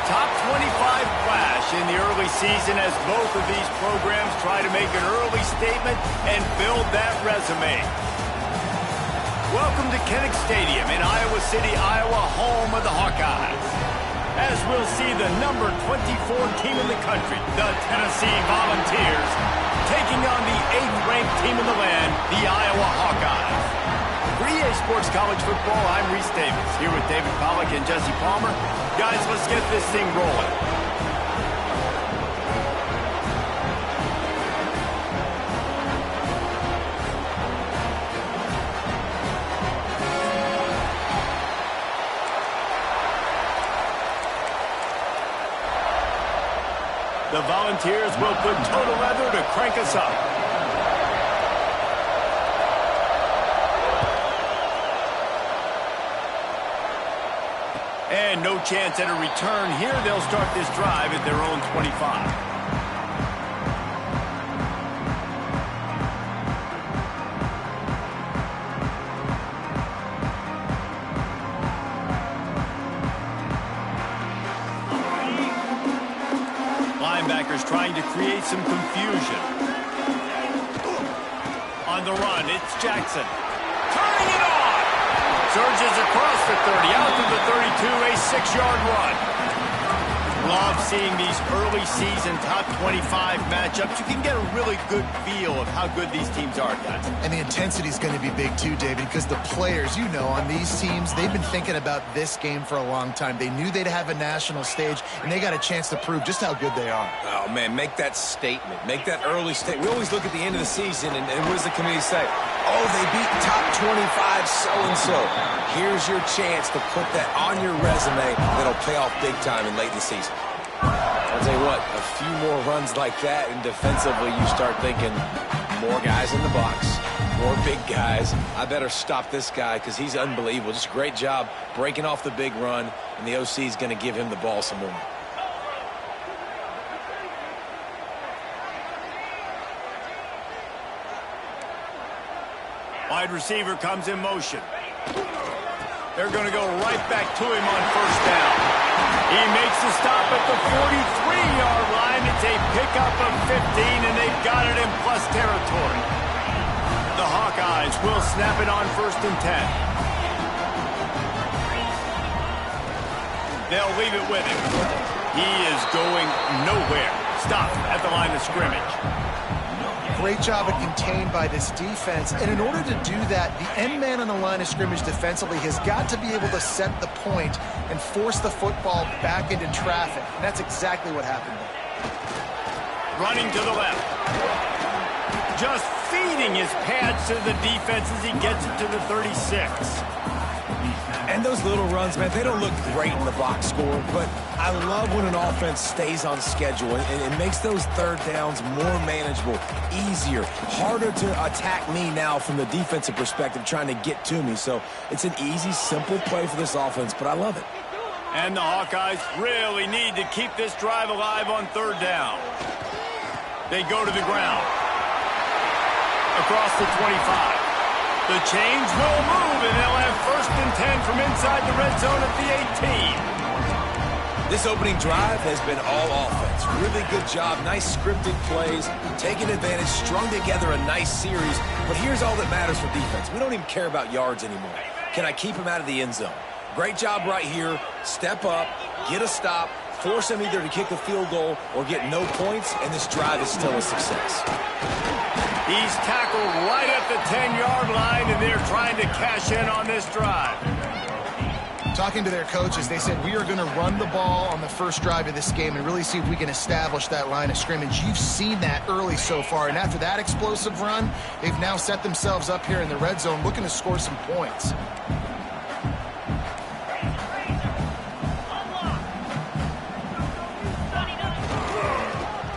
top 25 clash in the early season as both of these programs try to make an early statement and build that resume. Welcome to Kinnick Stadium in Iowa City, Iowa, home of the Hawkeyes. As we'll see the number 24 team in the country, the Tennessee Volunteers, taking on the 8th-ranked team in the land, the Iowa Hawkeyes. For EA Sports College Football, I'm Reese Davis, here with David Pollack and Jesse Palmer. Guys, let's get this thing rolling. The Volunteers will put total leather to crank us up. And no chance at a return here. They'll start this drive at their own 25. Linebackers trying to create some confusion. On the run, it's Jackson. Turning it on! Surges across the 30, out to the 32, a 6-yard run. Love seeing these early season top 25 matchups. You can get a really good feel of how good these teams are, guys. And the intensity is going to be big too, David, because the players, you know, on these teams, they've been thinking about this game for a long time. They knew they'd have a national stage, and they got a chance to prove just how good they are. Oh, man, make that statement. Make that early statement. We always look at the end of the season, and what does the committee say? Oh, they beat top 25 so-and-so. Here's your chance to put that on your resume that'll pay off big time in late in the season. I'll tell you what, a few more runs like that, and defensively you start thinking more guys in the box, more big guys. I better stop this guy because he's unbelievable. Just a great job breaking off the big run, and the OC is going to give him the ball some more. Wide receiver comes in motion. They're going to go right back to him on first down. He makes the stop at the 43-yard line. It's a pickup of 15, and they've got it in plus territory. The Hawkeyes will snap it on 1st and 10. They'll leave it with him. He is going nowhere. Stop at the line of scrimmage. Great job at contained by this defense. And in order to do that, the end man on the line of scrimmage defensively has got to be able to set the point and force the football back into traffic. And that's exactly what happened there. Running to the left. Just feeding his pads to the defense as he gets it to the 36. And those little runs, man, they don't look great in the box score, but I love when an offense stays on schedule and makes those third downs more manageable, easier, harder to attack me now from the defensive perspective trying to get to me. So it's an easy, simple play for this offense, but I love it. And the Hawkeyes really need to keep this drive alive on 3rd down. They go to the ground. Across the 25. The change will move, and they'll have 1st and 10 from inside the red zone at the 18. This opening drive has been all offense. Really good job, nice scripted plays, taking advantage, strung together a nice series. But here's all that matters for defense. We don't even care about yards anymore. Can I keep him out of the end zone? Great job right here. Step up, get a stop, force him either to kick a field goal or get no points, and this drive is still a success. He's tackled right at the 10-yard line, and they're trying to cash in on this drive. Talking to their coaches, they said, we are going to run the ball on the first drive of this game and really see if we can establish that line of scrimmage. You've seen that early so far, and after that explosive run, they've now set themselves up here in the red zone looking to score some points.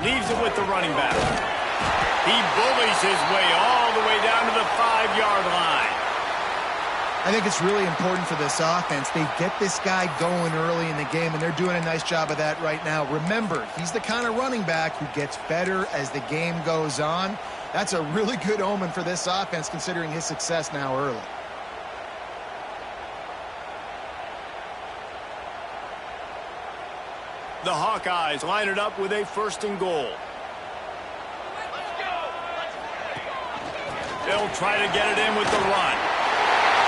Leaves it with the running back. He bullies his way all the way down to the 5-yard line. I think it's really important for this offense. They get this guy going early in the game, and they're doing a nice job of that right now. Remember, he's the kind of running back who gets better as the game goes on. That's a really good omen for this offense, considering his success now early. The Hawkeyes line it up with a 1st and goal. They'll try to get it in with the run.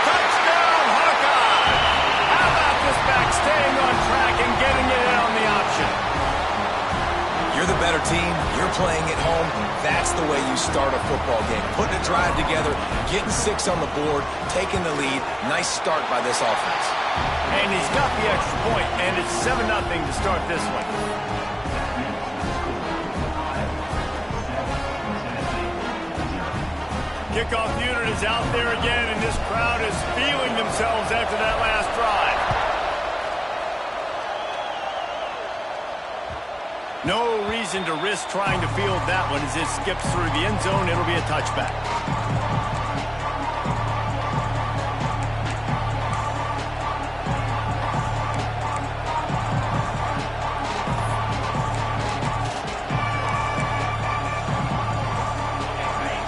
Touchdown, Hawkeyes! How about this back staying on track and getting it in on the option? You're the better team. You're playing at home. That's the way you start a football game. Putting a drive together, getting 6 on the board, taking the lead. Nice start by this offense. And he's got the extra point, and it's 7-0 to start this one. Kickoff unit is out there again, and this crowd is feeling themselves after that last drive. No reason to risk trying to field that one as it skips through the end zone. It'll be a touchback.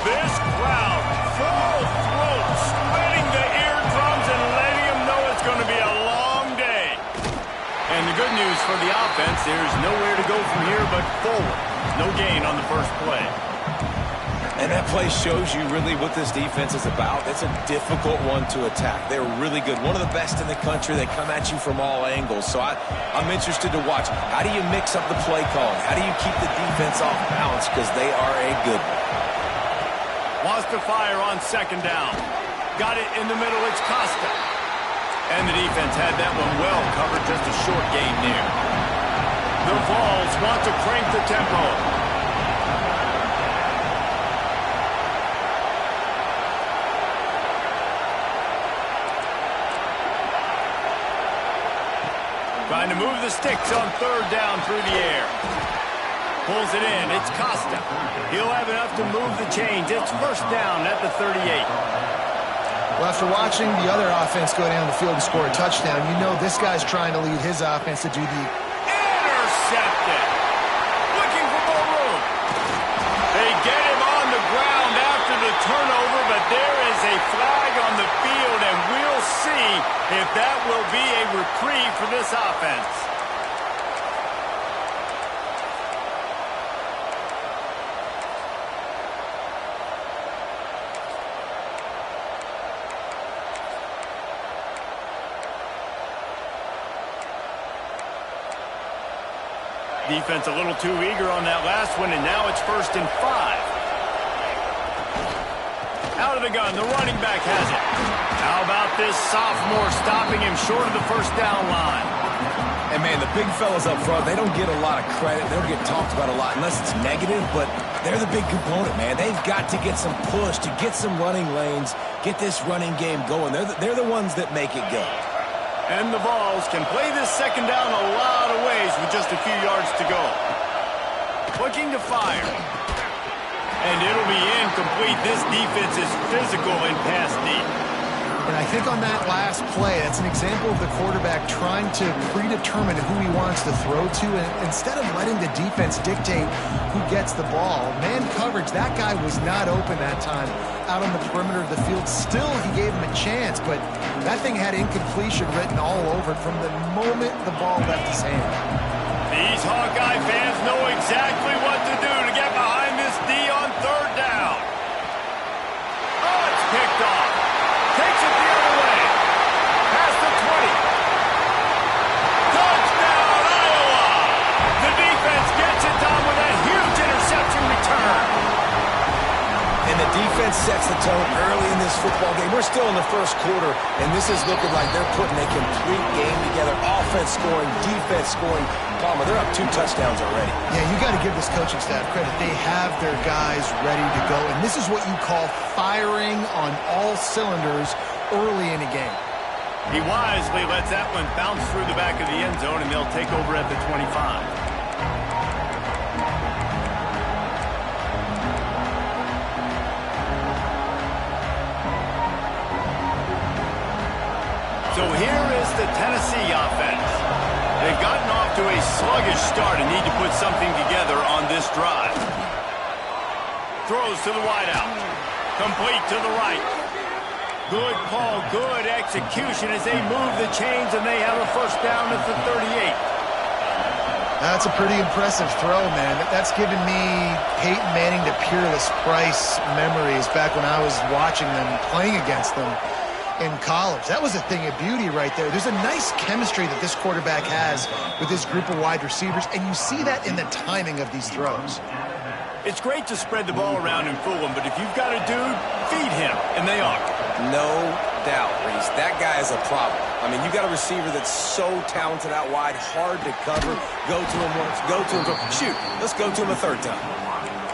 This crowd, full throat, splitting the eardrums and letting them know it's going to be a long day. And the good news for the offense, there's nowhere to go from here but forward. No gain on the first play. And that play shows you really what this defense is about. It's a difficult one to attack. They're really good. One of the best in the country. They come at you from all angles. So I'm interested to watch. How do you mix up the play calling? How do you keep the defense off balance? Because they are a good one. Wants to fire on 2nd down. Got it in the middle. It's Costa. And the defense had that one well covered. Just a short gain there. The Vols want to crank the tempo. Trying to move the sticks on 3rd down through the air. Pulls it in. It's Costa. He'll have enough to move the chains. It's 1st down at the 38. Well, after watching the other offense go down the field and score a touchdown, you know this guy's trying to lead his offense to do the... Intercepted. Looking for more room. They get him on the ground after the turnover, but there is a flag on the field, and we'll see if that will be a reprieve for this offense. Defense a little too eager on that last one, and now it's 1st and 5. Out of the gun, the running back has it. How about this sophomore stopping him short of the 1st down line? And, man, the big fellas up front, they don't get a lot of credit. They don't get talked about a lot unless it's negative, but they're the big component, man. They've got to get some push, to get some running lanes, get this running game going. They're the ones that make it go. And the Vols can play this 2nd down a lot of ways with just a few yards to go. Looking to fire. And it'll be incomplete. This defense is physical and pass deep. And I think on that last play, that's an example of the quarterback trying to predetermine who he wants to throw to, and instead of letting the defense dictate who gets the ball. Man coverage, that guy was not open that time out on the perimeter of the field. Still, he gave him a chance, but that thing had incompletion written all over it from the moment the ball left his hand. These Hawkeye fans know exactly what to do to get behind this D on 3rd down. Oh, it's picked off. Takes it the other way. Past the 20. Touchdown, Iowa! The defense gets it done with a huge interception return. And the defense sets the tone early in this football game. We're still in the 1st quarter, and this is looking like they're putting a complete game together. Offense scoring, defense scoring. Palmer, they're up 2 touchdowns already. Yeah, you got to give this coaching staff credit. They have their guys ready to go, and this is what you call firing on all cylinders early in a game. He wisely lets that one bounce through the back of the end zone, and they'll take over at the 25. So here is the Tennessee offense. They've gotten off to a sluggish start and need to put something together on this drive. Throws to the wideout. Complete to the right. Good call, good execution as they move the chains, and they have a 1st down at the 38. That's a pretty impressive throw, man. That's given me Peyton Manning to Peerless Price memories back when I was watching them, playing against them in college. That was a thing of beauty right there. There's a nice chemistry that this quarterback has with his group of wide receivers, and you see that in the timing of these throws. It's great to spread the ball around and fool him, but if you've got a dude, feed him, and they are. No doubt, Reese. That guy is a problem. I mean, you got a receiver that's so talented out wide, hard to cover. Go to him once, go to him twice. Shoot, let's go to him a third time.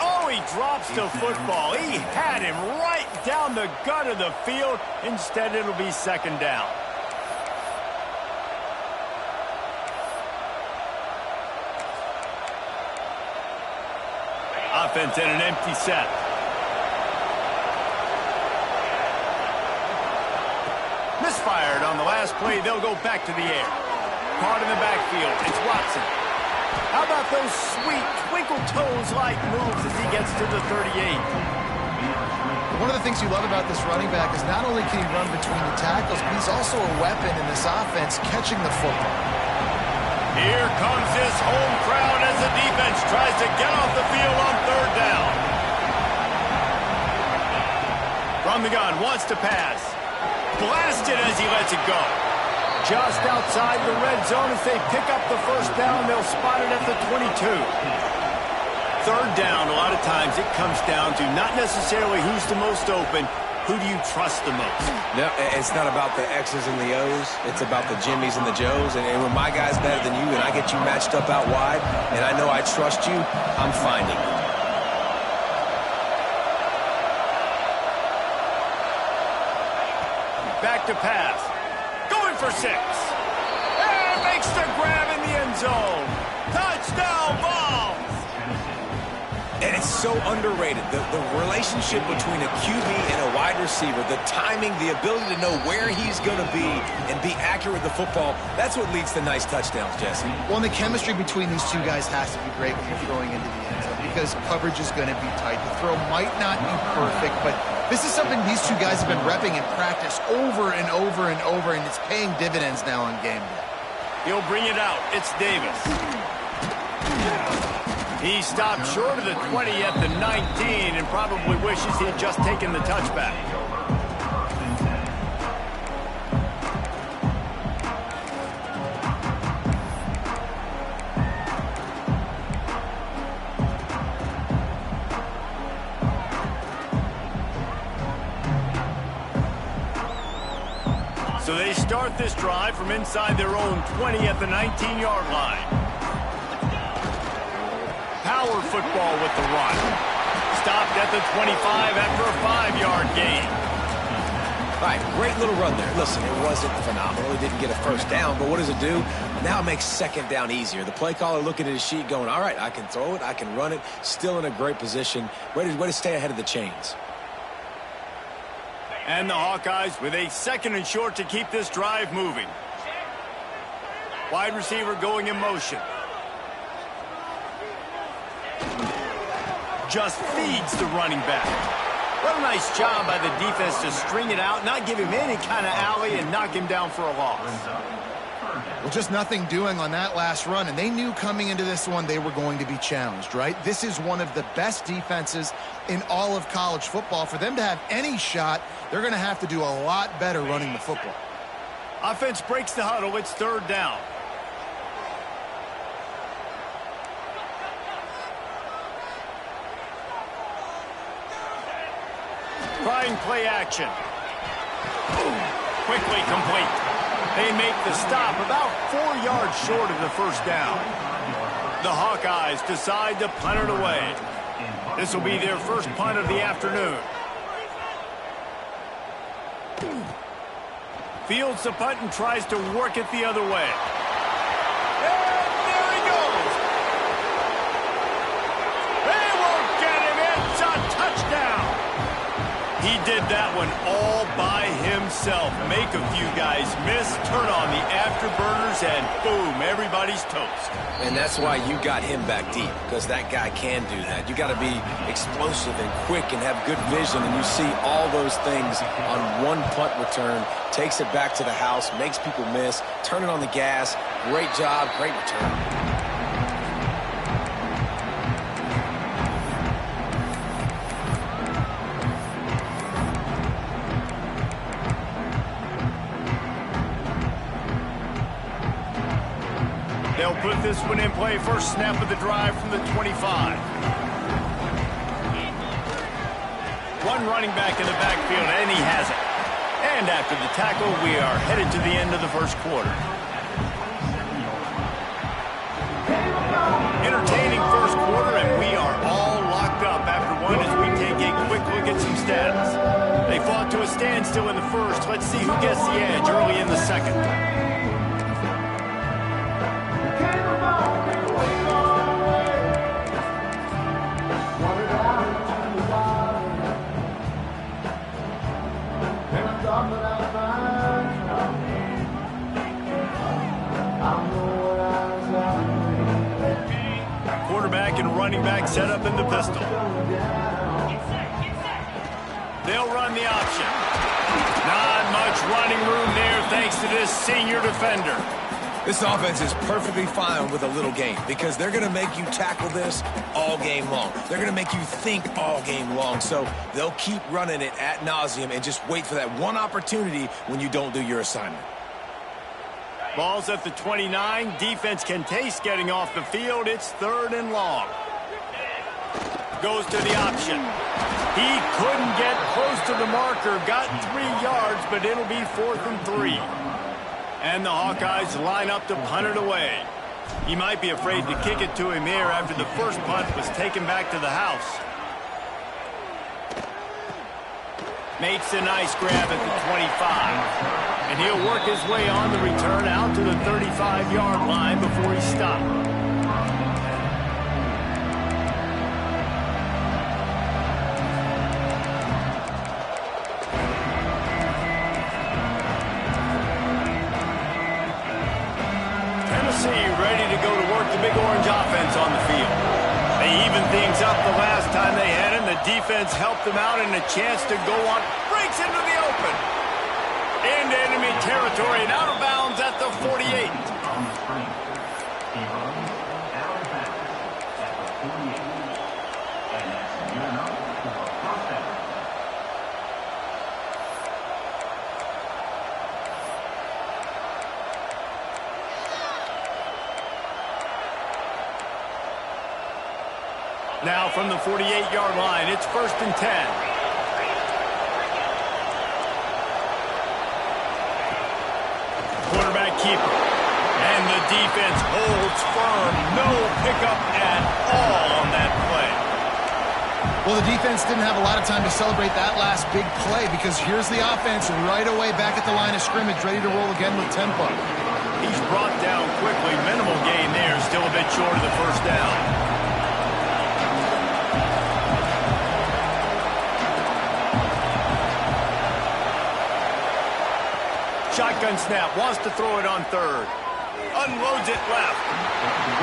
Oh, he drops the football. He had him right down the gut of the field. Instead, it'll be second down. Offense in an empty set. Misfired on the last play. They'll go back to the air. Caught in the backfield. It's Watson. How about those sweet twinkle toes-like moves as he gets to the 38? One of the things you love about this running back is not only can he run between the tackles, but he's also a weapon in this offense catching the football. Here comes his home crowd as the defense tries to get off the field on third down. From the gun, wants to pass. Blasted as he lets it go. Just outside the red zone as they pick up the first down. They'll spot it at the 22. Third down, a lot of times it comes down to not necessarily who's the most open, who do you trust the most? No, it's not about the X's and the O's. It's about the Jimmies and the Joes. And when my guy's better than you and I get you matched up out wide and I know I trust you, I'm finding you. Back to pass. Going for 6. And makes the grab in the end zone. Touchdown, Vols! And it's so underrated. The relationship between a QB and a wide receiver, the timing, the ability to know where he's going to be and be accurate with the football, that's what leads to nice touchdowns, Jesse. Well, and the chemistry between these two guys has to be great when you're throwing into the end zone because coverage is going to be tight. The throw might not be perfect, but this is something these two guys have been repping in practice over and over and over, and it's paying dividends now on game day. He'll bring it out. It's Davis. He stopped short of the 20 at the 19 and probably wishes he had just taken the touchback. So they start this drive from inside their own 20 at the 19-yard line. Power football with the run. Stopped at the 25 after a 5-yard gain. All right, great little run there. Listen, it wasn't phenomenal. He didn't get a first down, but what does it do? Now it makes second down easier. The play caller looking at his sheet going, all right, I can throw it, I can run it. Still in a great position. Way to stay ahead of the chains. And the Hawkeyes with a second and short to keep this drive moving. Wide receiver going in motion. Just feeds the running back. What a nice job by the defense to string it out, not give him any kind of alley, and knock him down for a loss. Well, just nothing doing on that last run, and they knew coming into this one they were going to be challenged, right? This is one of the best defenses in all of college football. For them to have any shot, they're going to have to do a lot better running the football. Offense breaks the huddle. It's third down. Trying play action. Quickly complete. They make the stop about 4 yards short of the first down. The Hawkeyes decide to punt it away. This will be their first punt of the afternoon. Fields the punt and tries to work it the other way. And there he goes. They won't get him. It's a touchdown. He did that one all by himself. Make a few guys miss, turn on the afterburners, and boom, everybody's toast. And that's why you got him back deep, because that guy can do that. You got to be explosive and quick and have good vision, and you see all those things on one punt return. Takes it back to the house, makes people miss, turning on the gas. Great job, great return. They'll put this one in play. First snap of the drive from the 25. One running back in the backfield, and he has it. And after the tackle, we are headed to the end of the first quarter. Entertaining first quarter, and we are all locked up after one as we take a quick look at some stats. They fought to a standstill in the first. Let's see who gets the edge early in the second. Quarterback and running back set up in the pistol. They'll run the option. Not much running room there thanks to this senior defender. This offense is perfectly fine with a little game because they're going to make you tackle this all game long. They're going to make you think all game long. So they'll keep running it ad nauseum and just wait for that one opportunity when you don't do your assignment. Ball's at the 29. Defense can taste getting off the field. It's 3rd and long. Goes to the option. He couldn't get close to the marker. Got 3 yards, but it'll be 4th and 3. And the Hawkeyes line up to punt it away. He might be afraid to kick it to him here after the first punt was taken back to the house. Makes a nice grab at the 25. And he'll work his way on the return out to the 35-yard line before he stopped. Ready to go to work the Big Orange offense on the field. They evened things up the last time they had him. The defense helped them out and a chance to go on. Breaks into the open. Into enemy territory and out of bounds at the 48. Now from the 48-yard line, it's 1st and 10. Quarterback keeper. And the defense holds firm. No pickup at all on that play. Well, the defense didn't have a lot of time to celebrate that last big play because here's the offense right away back at the line of scrimmage, ready to roll again with tempo. He's brought down quickly. Minimal gain there. Still a bit short of the first down. Shotgun snap, wants to throw it on 3rd. Unloads it left.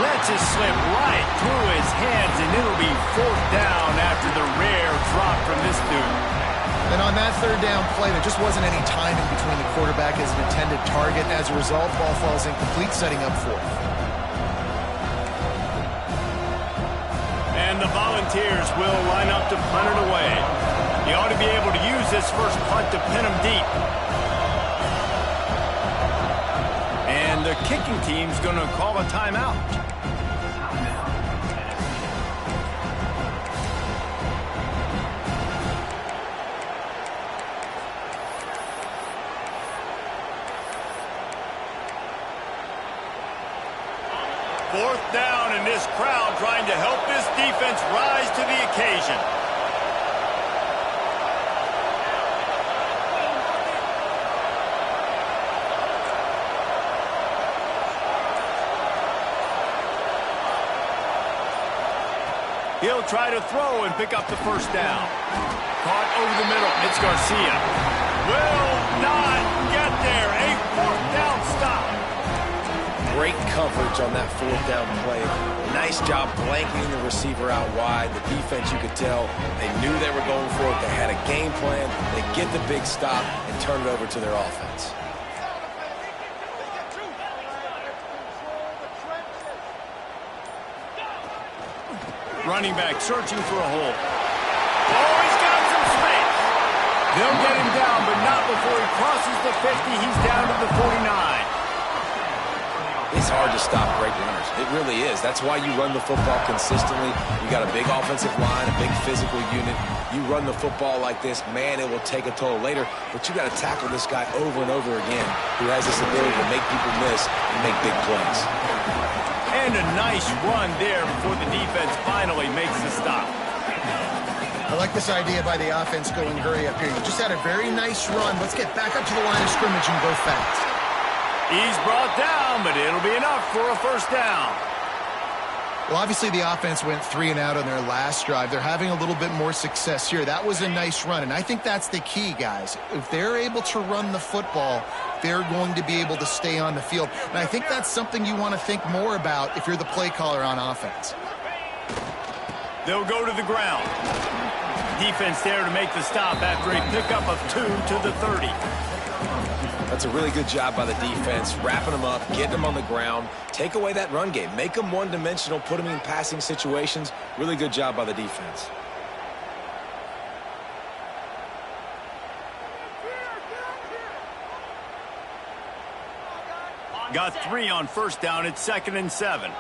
Lets it slip right through his hands, and it'll be 4th down after the rare drop from this dude. And on that 3rd down play, there just wasn't any timing between the quarterback as an intended target. As a result, ball falls incomplete, setting up 4th. And the Volunteers will line up to punt it away. He ought to be able to use this first punt to pin him deep. And the kicking team's going to call a timeout. Fourth down, and this crowd trying to help this defense rise to the occasion. He'll try to throw and pick up the first down. Caught over the middle. It's Garcia. Will not get there. A 4th down stop. Great coverage on that 4th down play. Nice job blanketing the receiver out wide. The defense, you could tell, they knew they were going for it. They had a game plan. They get the big stop and turn it over to their offense. Running back searching for a hole. Oh, he's got some space. They'll get him down, but not before he crosses the 50. He's down to the 49. It's hard to stop great runners. It really is. That's why you run the football consistently. You got a big offensive line, a big physical unit. You run the football like this, man, it will take a toll later. But you got to tackle this guy over and over again who has this ability to make people miss and make big plays. And a nice run there before the defense finally makes the stop. I like this idea by the offense going hurry up here. You just had a very nice run. Let's get back up to the line of scrimmage and go fast. He's brought down, but it'll be enough for a first down. Well, obviously the offense went 3 and out on their last drive. They're having a little bit more success here. That was a nice run, and I think that's the key, guys. If they're able to run the football, they're going to be able to stay on the field. And I think that's something you want to think more about if you're the play caller on offense. They'll go to the ground. Defense there to make the stop after a pickup of 2 to the 30. That's a really good job by the defense, wrapping them up, getting them on the ground, take away that run game, make them one-dimensional, put them in passing situations. Really good job by the defense. Got 3 on first down. It's 2nd and 7.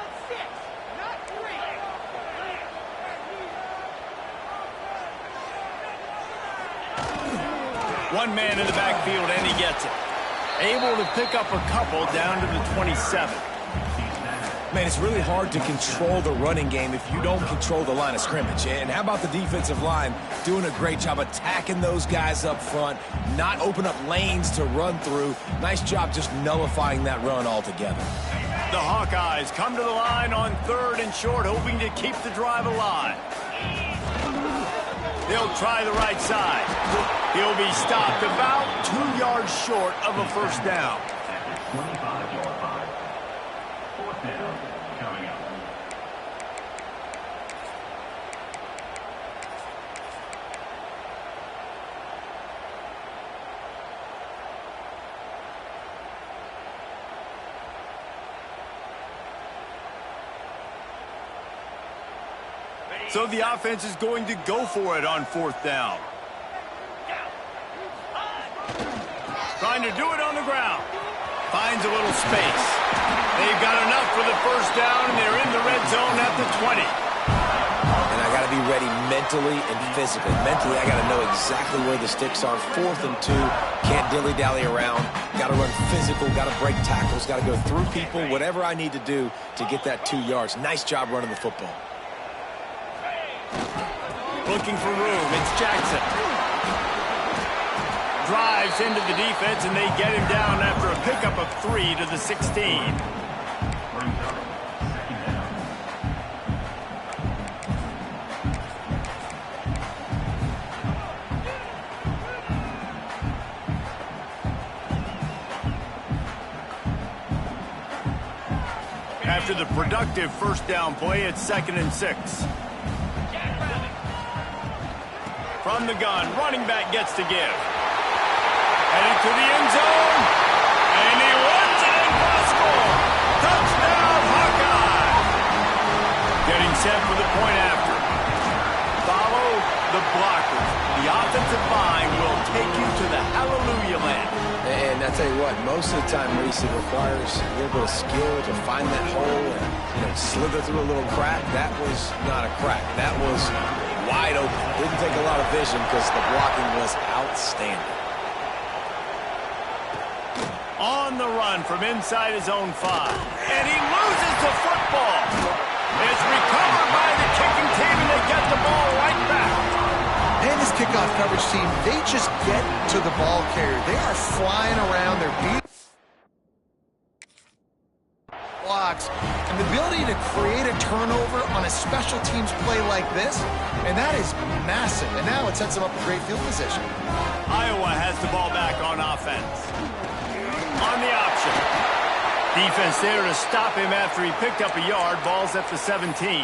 One man in the backfield, and he gets it. Able to pick up a couple down to the 27. Man, it's really hard to control the running game if you don't control the line of scrimmage. And how about the defensive line doing a great job attacking those guys up front, not open up lanes to run through. Nice job just nullifying that run altogether. The Hawkeyes come to the line on 3rd and short, hoping to keep the drive alive. They'll try the right side. He'll be stopped about 2 yards short of a first down. So the offense is going to go for it on 4th down. Trying to do it on the ground. Finds a little space. They've got enough for the first down, and they're in the red zone at the 20. And I got to be ready mentally and physically. Mentally, I got to know exactly where the sticks are. 4th and 2. Can't dilly-dally around. Got to run physical. Got to break tackles. Got to go through people. Whatever I need to do to get that 2 yards. Nice job running the football. Looking for room. It's Jackson. Drives into the defense, and they get him down after a pickup of 3 to the 16. After the productive first down play, it's 2nd and 6. From the gun, running back gets to give. Headed to the end zone. And he runs it in for a score. Touchdown, Hawkeye. Getting set for the point after. Follow the blockers. The offensive line will take you to the hallelujah land. And I tell you what, most of the time, Reese, it requires a little bit of skill to find that hole and, slither through a little crack. That was not a crack. That was wide open. Didn't take a lot of vision because the blocking was outstanding. On the run from inside his own 5. And he loses the football. It's recovered by the kicking team, and they get the ball right back. And this kickoff coverage team, they just get to the ball carrier. They are flying around. They're beating blocks. And the ability to create a turnover on a special teams play like this, and that is massive. And now it sets them up in great field position. Iowa has the ball back on offense. On the option. Defense there to stop him after he picked up a yard. Ball's at the 17.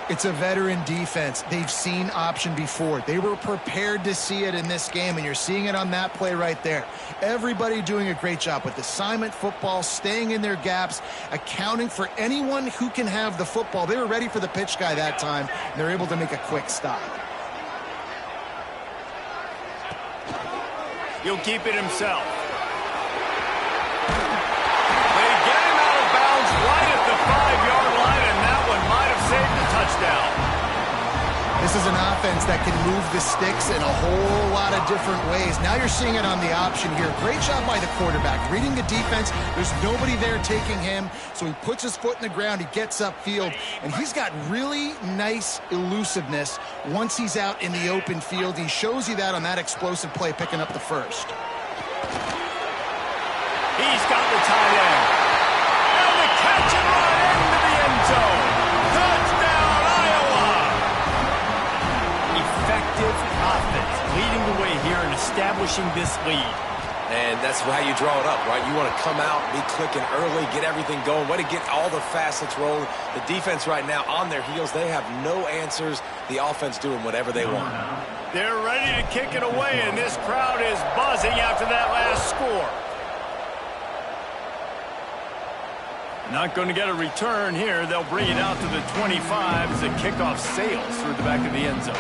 It's a veteran defense. They've seen option before. They were prepared to see it in this game, and you're seeing it on that play right there. Everybody doing a great job with assignment football, staying in their gaps, accounting for anyone who can have the football. They were ready for the pitch guy that time, and they're able to make a quick stop. He'll keep it himself. They get him touchdown. This is an offense that can move the sticks in a whole lot of different ways. Now you're seeing it on the option here. Great job by the quarterback. Reading the defense, there's nobody there taking him, so he puts his foot in the ground, he gets upfield, and he's got really nice elusiveness once he's out in the open field. He shows you that on that explosive play, picking up the first. He's got the tight end. And the catch and run into the end zone. Touchdown, Iowa! Effective offense, leading the way here and establishing this lead. And that's how you draw it up, right? You want to come out, be clicking early, get everything going, way to get all the facets rolling. The defense right now on their heels, they have no answers. The offense doing whatever they want. They're ready to kick it away, and this crowd is buzzing after that last score. Not going to get a return here. They'll bring it out to the 25 as the kickoff sails through the back of the end zone.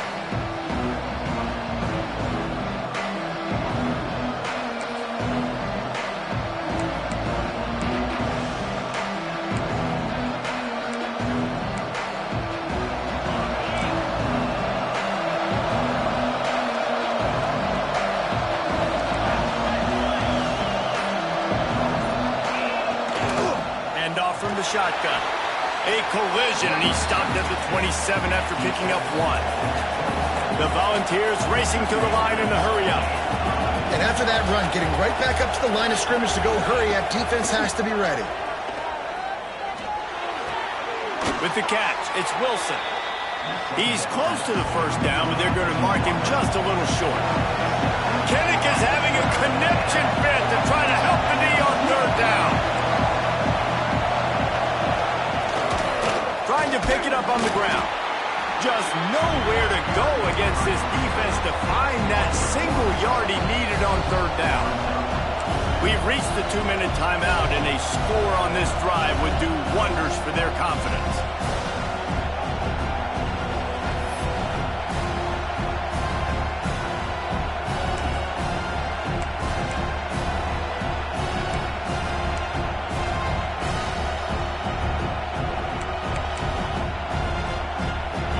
From the shotgun. A collision, and he stopped at the 27 after picking up 1. The Volunteers racing to the line in the hurry-up. And after that run, getting right back up to the line of scrimmage to go hurry-up, defense has to be ready. With the catch, it's Wilson. He's close to the first down, but they're going to mark him just a little short. Kinnick is having a connection fit to try to help the knee on third down. Trying to pick it up on the ground. Just nowhere to go against this defense to find that single yard he needed on third down. We've reached the 2-minute timeout, and a score on this drive would do wonders for their confidence.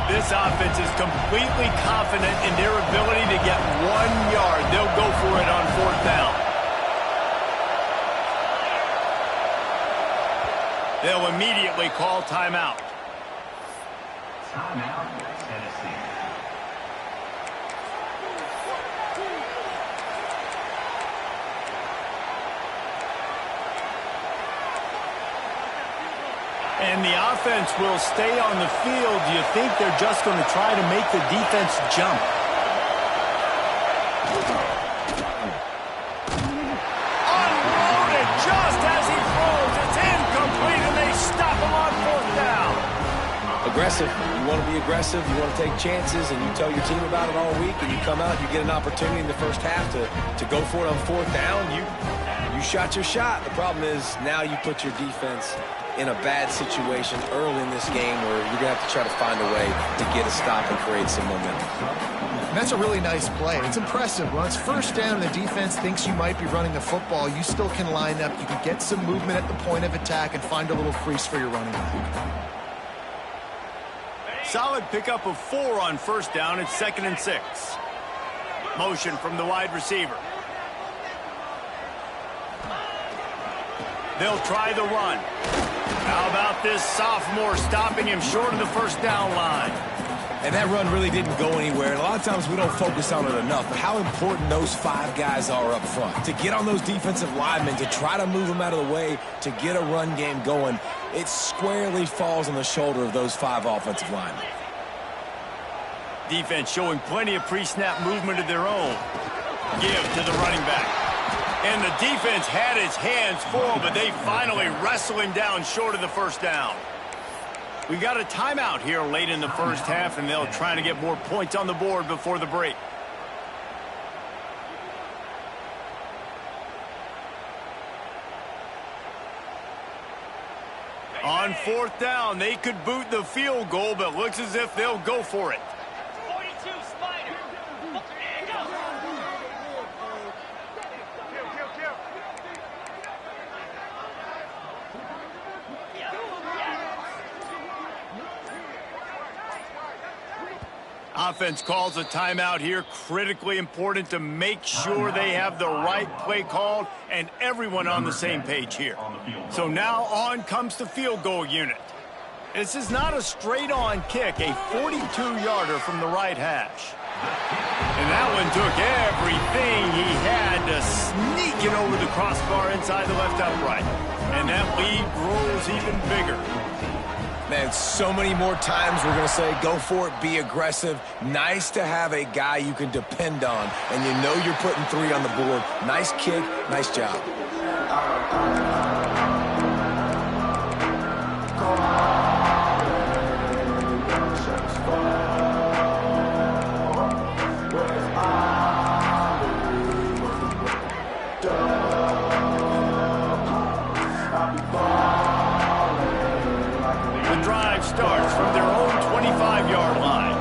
This offense is completely confident in their ability to get 1 yard. They'll go for it on fourth down. They'll immediately call timeout. Timeout, Tennessee. And the offense will stay on the field. Do you think they're just going to try to make the defense jump? Unloaded just as he throws. It's incomplete, and they stop him on fourth down. Aggressive. You want to be aggressive. You want to take chances, and you tell your team about it all week, and you come out, you get an opportunity in the first half to go for it on fourth down. You shot your shot. The problem is now you put your defense in a bad situation early in this game where you're going to have to try to find a way to get a stop and create some momentum. And that's a really nice play. It's impressive. When it's first down and the defense thinks you might be running the football, you still can line up. You can get some movement at the point of attack and find a little crease for your running back. Solid pickup of 4 on first down. It's 2nd and 6. Motion from the wide receiver. They'll try the run. How about this sophomore stopping him short of the first down line? And that run really didn't go anywhere. And a lot of times we don't focus on it enough, but how important those 5 guys are up front. To get on those defensive linemen, to try to move them out of the way, to get a run game going, it squarely falls on the shoulder of those 5 offensive linemen. Defense showing plenty of pre-snap movement of their own. Give to the running back. And the defense had its hands full, but they finally wrestle him down short of the first down. We've got a timeout here late in the first half, and they'll try to get more points on the board before the break. On fourth down, they could boot the field goal, but looks as if they'll go for it. 42, Spider. Offense calls a timeout here. Critically important to make sure they have the right play called and everyone on the same page here. So now on comes the field goal unit. This is not a straight-on kick, a 42-yarder from the right hash. And that one took everything he had to sneak it over the crossbar inside the left upright. And that lead grows even bigger. Man, so many more times we're going to say, go for it, be aggressive. Nice to have a guy you can depend on, and you know you're putting 3 on the board. Nice kick, nice job. Starts from their own 25-yard line.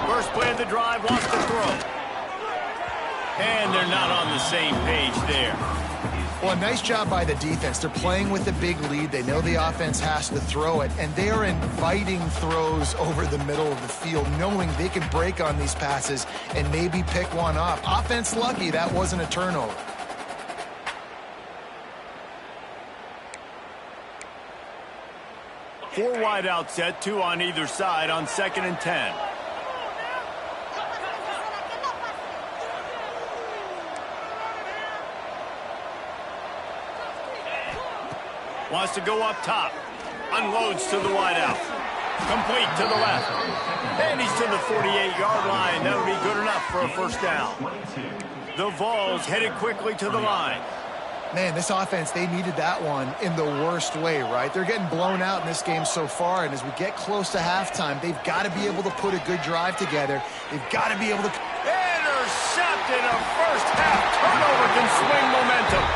First play of the drive, wants to throw. And they're not on the same page there. Well, nice job by the defense. They're playing with a big lead. They know the offense has to throw it, and they are inviting throws over the middle of the field, knowing they can break on these passes and maybe pick one off. Offense lucky that wasn't a turnover. Four wide out set, 2 on either side on 2nd and 10. Wants to go up top. Unloads to the wide out. Complete to the left. And he's to the 48-yard line. That'll be good enough for a first down. The Vols headed quickly to the line. Man, this offense, they needed that one in the worst way, right? They're getting blown out in this game so far, and as we get close to halftime, they've got to be able to put a good drive together. They've got to be able to... Intercepted! A first-half turnover can swing momentum.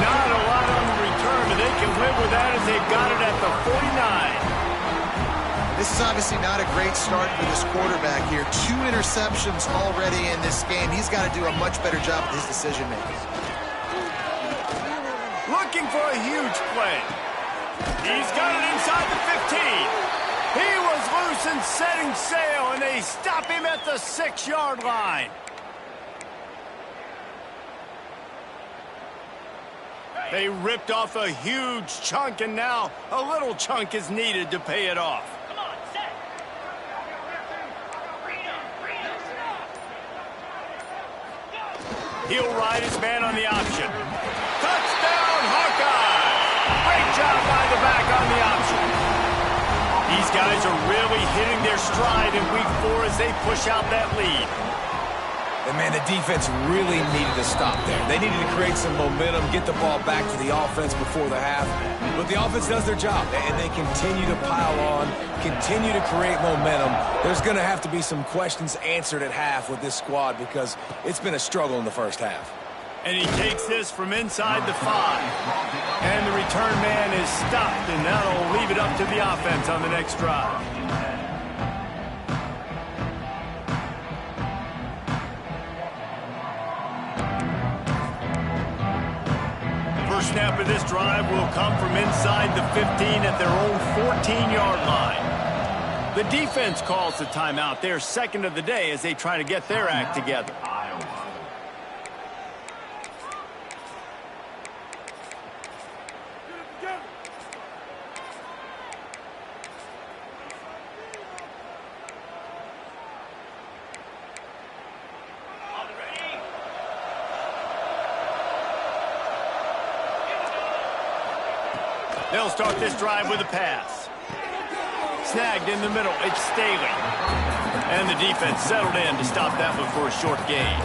Not a lot on the return, but they can live with that as they've got it at the 49. This is obviously not a great start for this quarterback here. 2 interceptions already in this game. He's got to do a much better job with his decision-making. Looking for a huge play. He's got it inside the 15. He was loose and setting sail, and they stop him at the 6-yard line. They ripped off a huge chunk, and now a little chunk is needed to pay it off. Come on, set. He'll ride his man on the option. Touchdown, Hawkeye! Great job by the back on the option. These guys are really hitting their stride in week 4 as they push out that lead. And, man, the defense really needed to stop there. They needed to create some momentum, get the ball back to the offense before the half. But the offense does their job, and they continue to pile on, continue to create momentum. There's going to have to be some questions answered at half with this squad because it's been a struggle in the first half. And he takes this from inside the 5. And the return man is stopped, and that'll leave it up to the offense on the next drive. First snap of this drive will come from inside the 15 at their own 14-yard line. The defense calls the timeout. They're second of the day as they try to get their act together. They'll start this drive with a pass. Snagged in the middle. It's Staley. And the defense settled in to stop that one for a short gain.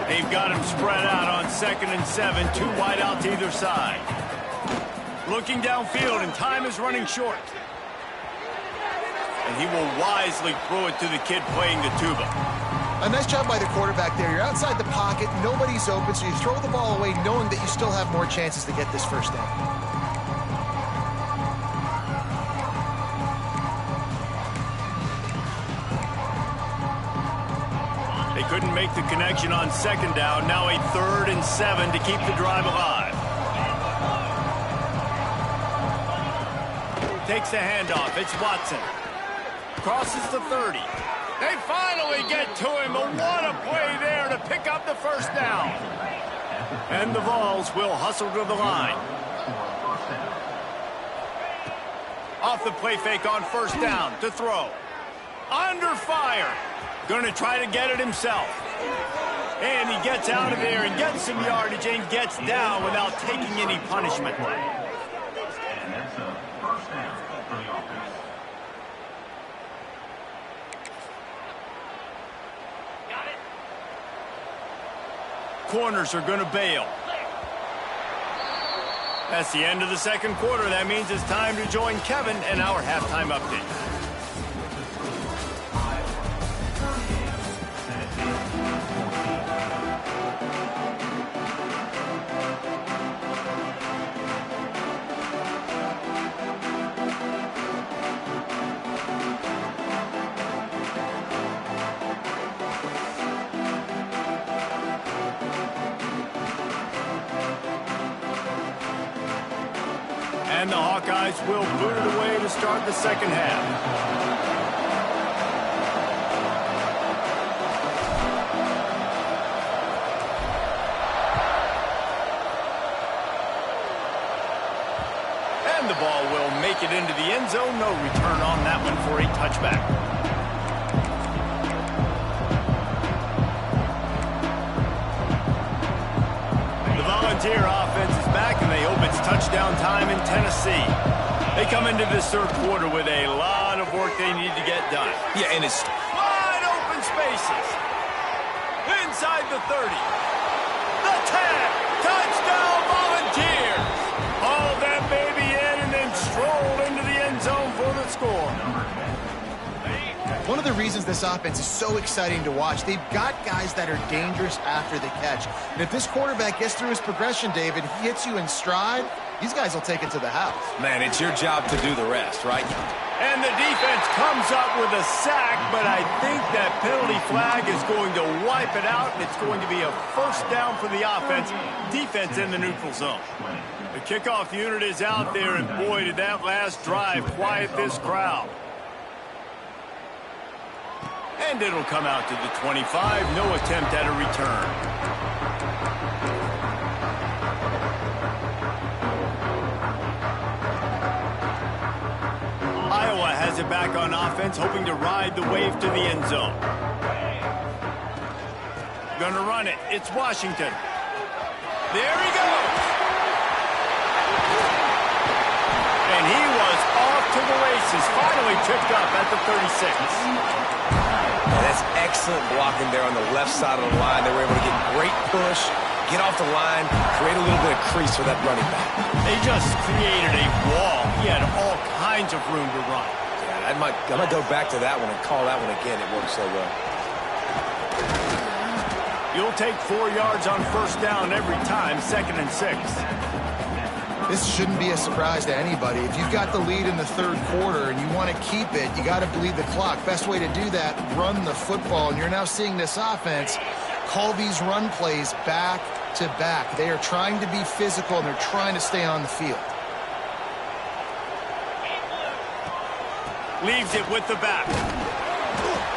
They've got him spread out on 2nd and 7. 2 wide out to either side. Looking downfield, and time is running short. And he will wisely throw it to the kid playing the tuba. A nice job by the quarterback there. You're outside the pocket. Nobody's open, so you throw the ball away knowing that you still have more chances to get this first down. They couldn't make the connection on 2nd down. Now a 3rd and 7 to keep the drive alive. Takes the handoff. It's Watson. Crosses the 30. They finally get to him. But what a play there to pick up the first down. And the Vols will hustle to the line. Off the play fake on first down to throw. Under fire. Going to try to get it himself. And he gets out of there and gets some yardage and gets down without taking any punishment. Corners are going to bail. That's the end of the second quarter. That means it's time to join Kevin in our halftime update. And the Hawkeyes will boot it away to start the second half. And the ball will make it into the end zone. No return on that one for a touchback. The Volunteer offense is back, and they hope it's touchdown time in Tennessee. They come into this third quarter with a lot of work they need to get done. Yeah, and it's Wide open spaces. Inside the 30. The tag. Touchdown Volunteers. Haul that baby in and then stroll into the end zone for the score. One of the reasons this offense is so exciting to watch, they've got guys that are dangerous after the catch. And if this quarterback gets through his progression, David, he hits you in stride, these guys will take it to the house. Man, it's your job to do the rest, right? And the defense comes up with a sack, but I think that penalty flag is going to wipe it out, and it's going to be a first down for the offense. Defense in the neutral zone. The kickoff unit is out there, and boy, did that last drive quiet this crowd. And it'll come out to the 25. No attempt at a return. Iowa has it back on offense, hoping to ride the wave to the end zone. Gonna run it. It's Washington. There he goes. And he was off to the races. Finally tripped up at the 36. That's excellent blocking there on the left side of the line. They were able to get great push, get off the line, create a little bit of crease for that running back. They just created a wall. He had all kinds of room to run. Yeah, I might go back to that one and call that one again. It worked so well. You'll take 4 yards on first down every time, 2nd and 6. This shouldn't be a surprise to anybody. If you've got the lead in the third quarter and you want to keep it, you got to bleed the clock. Best way to do that, run the football. And you're now seeing this offense call these run plays back to back. They are trying to be physical, and they're trying to stay on the field. Leaves it with the back.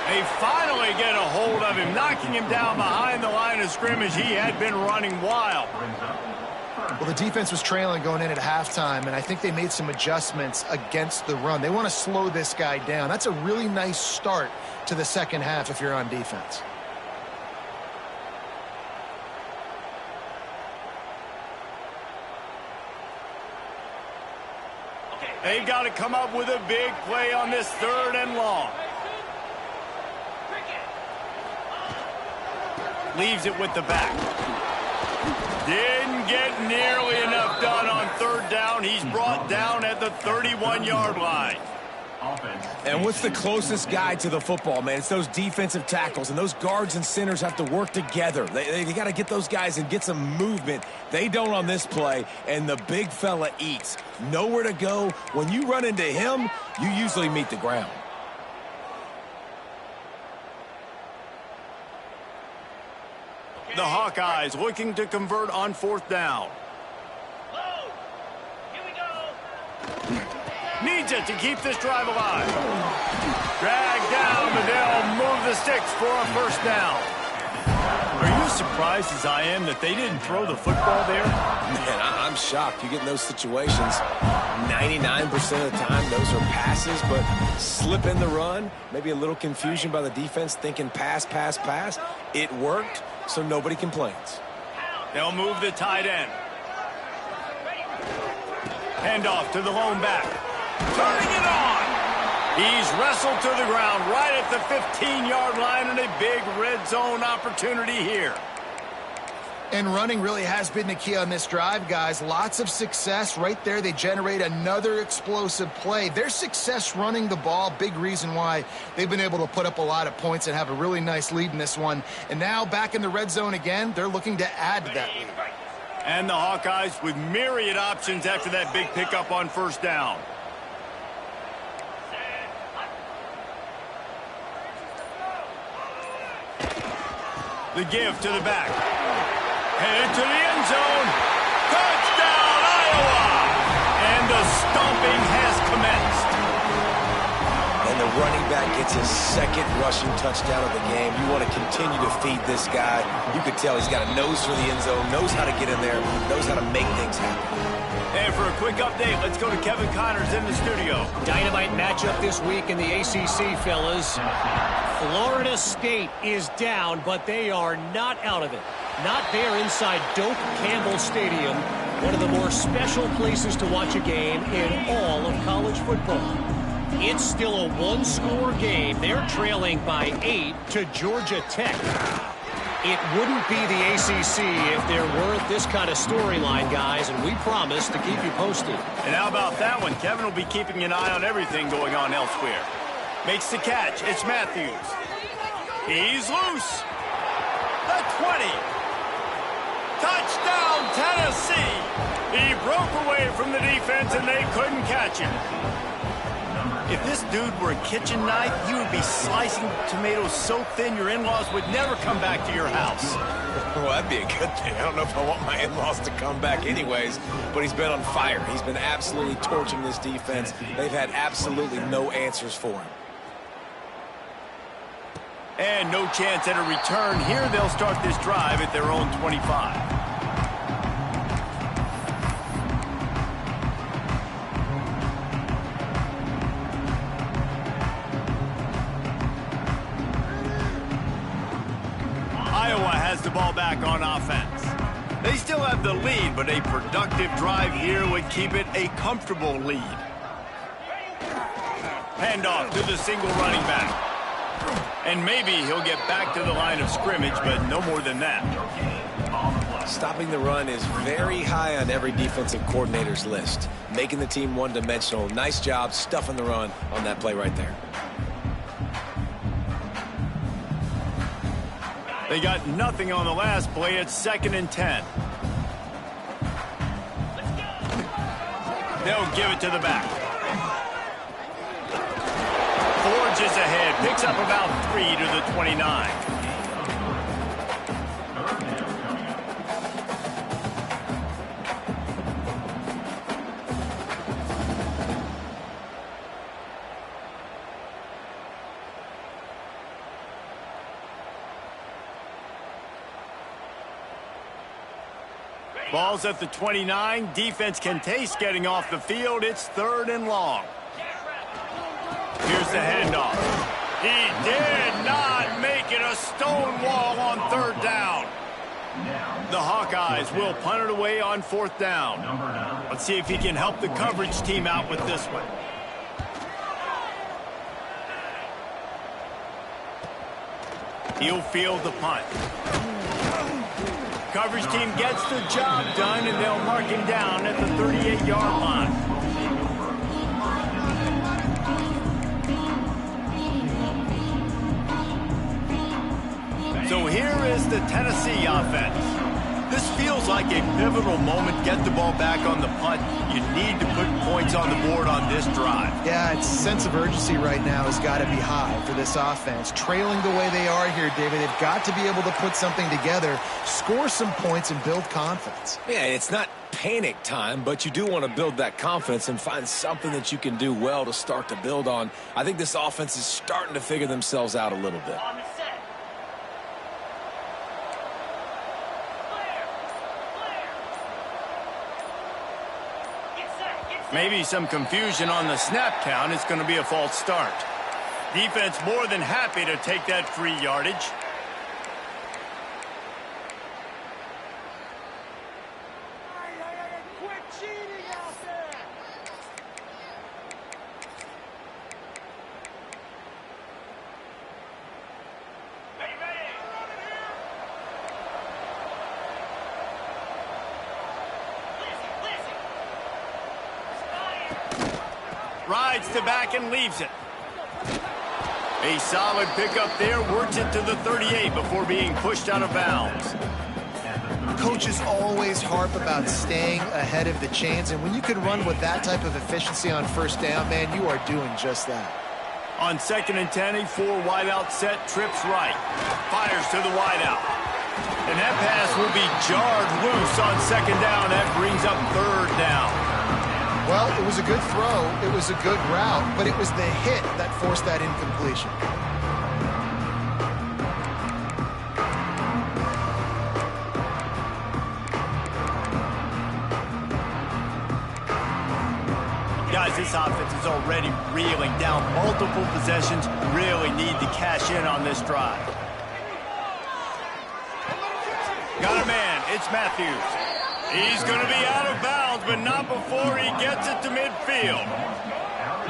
They finally get a hold of him, knocking him down behind the line of scrimmage. He had been running wild. Well, the defense was trailing going in at halftime, and I think they made some adjustments against the run. They want to slow this guy down. That's a really nice start to the second half if you're on defense. They've got to come up with a big play on this 3rd and long. Leaves it with the back. Didn't get nearly enough done on 3rd down. He's brought down at the 31-yard line. And what's the closest guy to the football, man? It's those defensive tackles, and those guards and centers have to work together. They got to get those guys and get some movement. They don't on this play, and the big fella eats. Nowhere to go. When you run into him, you usually meet the ground. The Hawkeyes looking to convert on 4th down. Here we go. Needs it to keep this drive alive. Drag down, but they'll move the sticks for a first down. Are you as surprised as I am that they didn't throw the football there? Man, I'm shocked. You get in those situations, 99% of the time, those are passes, but slip in the run, maybe a little confusion by the defense thinking pass, pass, pass. It worked, so nobody complains. They'll move the tight end. Handoff to the lone back. Turning it on. He's wrestled to the ground right at the 15-yard line, and a big red zone opportunity here. And running really has been the key on this drive, guys. Lots of success right there. They generate another explosive play. Their success running the ball, big reason why they've been able to put up a lot of points and have a really nice lead in this one. And now back in the red zone again, they're looking to add to that lead. And the Hawkeyes with myriad options after that big pickup on first down. The give to the back. Headed to the end zone. Touchdown, Iowa! And the stomping has commenced. And the running back gets his second rushing touchdown of the game. You want to continue to feed this guy. You could tell he's got a nose for the end zone, knows how to get in there, knows how to make things happen. And for a quick update, let's go to Kevin Connors in the studio. Dynamite matchup this week in the ACC, fellas. Florida State is down, but they are not out of it. Not there inside Doak Campbell Stadium, one of the more special places to watch a game in all of college football. It's still a one-score game. They're trailing by 8 to Georgia Tech. It wouldn't be the ACC if there weren't this kind of storyline, guys, and we promise to keep you posted. And how about that one? Kevin will be keeping an eye on everything going on elsewhere. Makes the catch. It's Matthews. He's loose. The 20. Touchdown, Tennessee. He broke away from the defense, and they couldn't catch him. If this dude were a kitchen knife, you would be slicing tomatoes so thin your in-laws would never come back to your house. Well, that'd be a good thing. I don't know if I want my in-laws to come back anyways, but he's been on fire. He's been absolutely torching this defense. They've had absolutely no answers for him. And no chance at a return here. They'll start this drive at their own 25. Iowa has the ball back on offense. They still have the lead, but a productive drive here would keep it a comfortable lead. Handoff to the single running back. And maybe he'll get back to the line of scrimmage, but no more than that. Stopping the run is very high on every defensive coordinator's list. Making the team one-dimensional. Nice job stuffing the run on that play right there. They got nothing on the last play. It's 2nd and 10. They'll give it to the back. Forges ahead. Picks up about 3 to the 29. Ball's at the 29. Defense can taste getting off the field. It's 3rd and long. Here's the handoff. He did not make it a stone wall on 3rd down. The Hawkeyes will punt it away on 4th down. Let's see if he can help the coverage team out with this one. He'll field the punt. Coverage team gets the job done, and they'll mark him down at the 38-yard line. So here is the Tennessee offense. This feels like a pivotal moment. Get the ball back on the punt. You need to put points on the board on this drive. Yeah, its sense of urgency right now has got to be high for this offense. Trailing the way they are here, David, they've got to be able to put something together, score some points, and build confidence. Yeah, it's not panic time, but you do want to build that confidence and find something that you can do well to start to build on. I think this offense is starting to figure themselves out a little bit. On the set. Clear. Get set. Get set. Maybe some confusion on the snap count. It's going to be a false start. Defense more than happy to take that free yardage. Quit cheating out there. Ready. Listen. Rides to back and leaves it. A solid pickup there. Works it to the 38 before being pushed out of bounds. Coaches always harp about staying ahead of the chains, and when you can run with that type of efficiency on first down, man, you are doing just that. On 2nd and 10, a 4-wideout set, trips right. Fires to the wideout. And that pass will be jarred loose on 2nd down. That brings up 3rd down. Well, it was a good throw, it was a good route, but it was the hit that forced that incompletion. Guys, this offense is already reeling down multiple possessions. Really need to cash in on this drive. Got a man. It's Matthews. He's going to be out of bounds, but not before he gets it to midfield.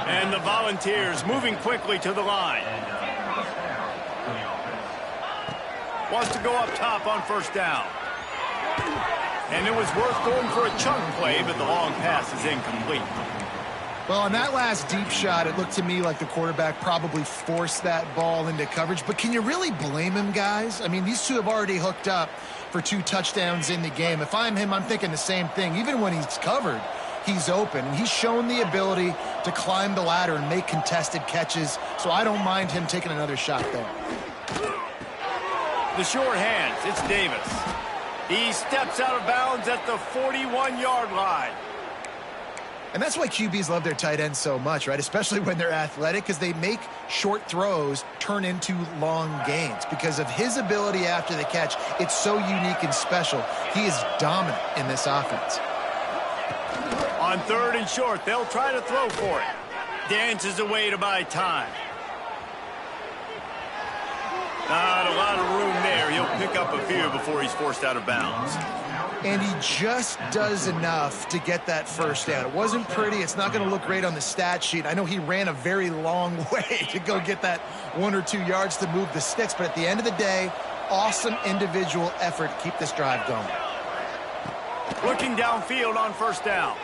And the Volunteers moving quickly to the line. Wants to go up top on 1st down. And it was worth going for a chunk play, but the long pass is incomplete. Well, on that last deep shot, it looked to me like the quarterback probably forced that ball into coverage. But can you really blame him, guys? I mean, these two have already hooked up for 2 touchdowns in the game. If I'm him, I'm thinking the same thing. Even when he's covered, he's open. And he's shown the ability to climb the ladder and make contested catches. So I don't mind him taking another shot there. The short hands, it's Davis. He steps out of bounds at the 41-yard line. And that's why QBs love their tight ends so much, right? Especially when they're athletic, because they make short throws turn into long gains. Because of his ability after the catch, it's so unique and special. He is dominant in this offense. On 3rd and short, they'll try to throw for it. Dances away to buy time. Not a lot of room there. He'll pick up a few before he's forced out of bounds. And he just does enough to get that 1st down. It wasn't pretty. It's not going to look great on the stat sheet. I know he ran a very long way to go get that 1 or 2 yards to move the sticks, but at the end of the day, awesome individual effort to keep this drive going. Looking downfield on 1st down.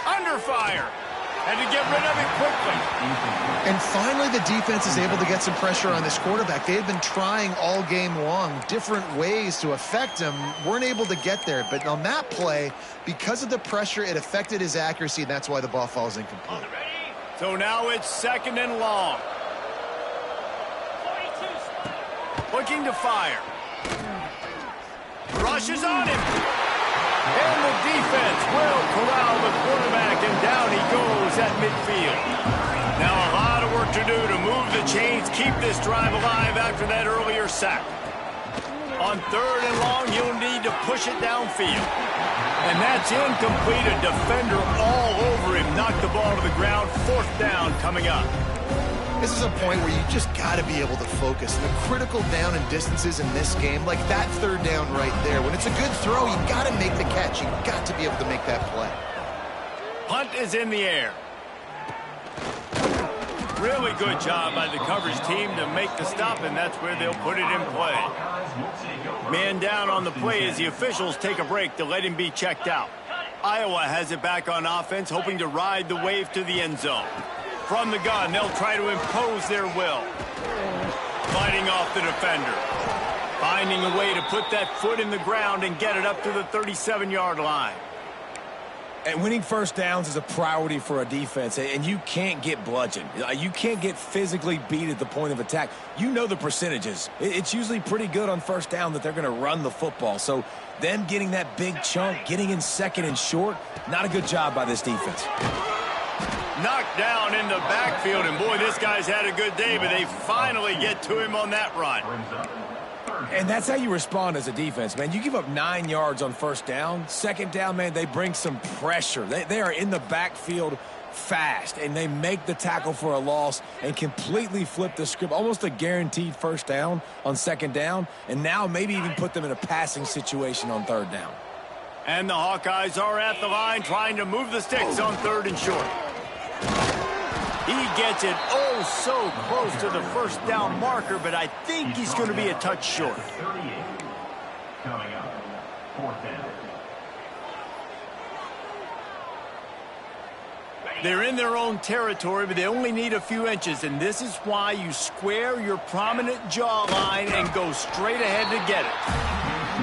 Under fire. And to get rid of it quickly. And finally, the defense is able to get some pressure on this quarterback. They had been trying all game long different ways to affect him. Weren't able to get there. But on that play, because of the pressure, it affected his accuracy, and that's why the ball falls incomplete. So now it's 2nd and long. 42. Looking to fire. Rushes on him. And the defense will corral the quarterback, and down he goes at midfield. Now a lot of work to do to move the chains, keep this drive alive after that earlier sack. On 3rd and long, you'll need to push it downfield. And that's incomplete. A defender all over him. Knocked the ball to the ground. 4th down coming up. This is a point where you just got to be able to focus. And the critical down and distances in this game, like that 3rd down right there, when it's a good throw, you got to make the catch. You got to be able to make that play. Punt is in the air. Really good job by the coverage team to make the stop, and that's where they'll put it in play. Man down on the play as the officials take a break to let him be checked out. Iowa has it back on offense, hoping to ride the wave to the end zone. From the gun, they'll try to impose their will. Fighting off the defender. Finding a way to put that foot in the ground and get it up to the 37-yard line. And winning first downs is a priority for a defense, and you can't get bludgeoned. You can't get physically beat at the point of attack. You know the percentages. It's usually pretty good on first down that they're going to run the football. So them getting that big chunk, getting in second and short, not a good job by this defense. Knocked down in the backfield, and boy, this guy's had a good day, but they finally get to him on that run. And that's how you respond as a defense, man. You give up 9 yards on first down. Second down, man, they bring some pressure. They are in the backfield fast, and they make the tackle for a loss and completely flip the script. Almost a guaranteed first down on second down, and now maybe even put them in a passing situation on third down. And the Hawkeyes are at the line trying to move the sticks on third and short. He gets it oh so close to the first down marker, but I think he's going to be a touch short. 38. Coming up, 4th down. They're in their own territory, but they only need a few inches, and this is why you square your prominent jawline and go straight ahead to get it.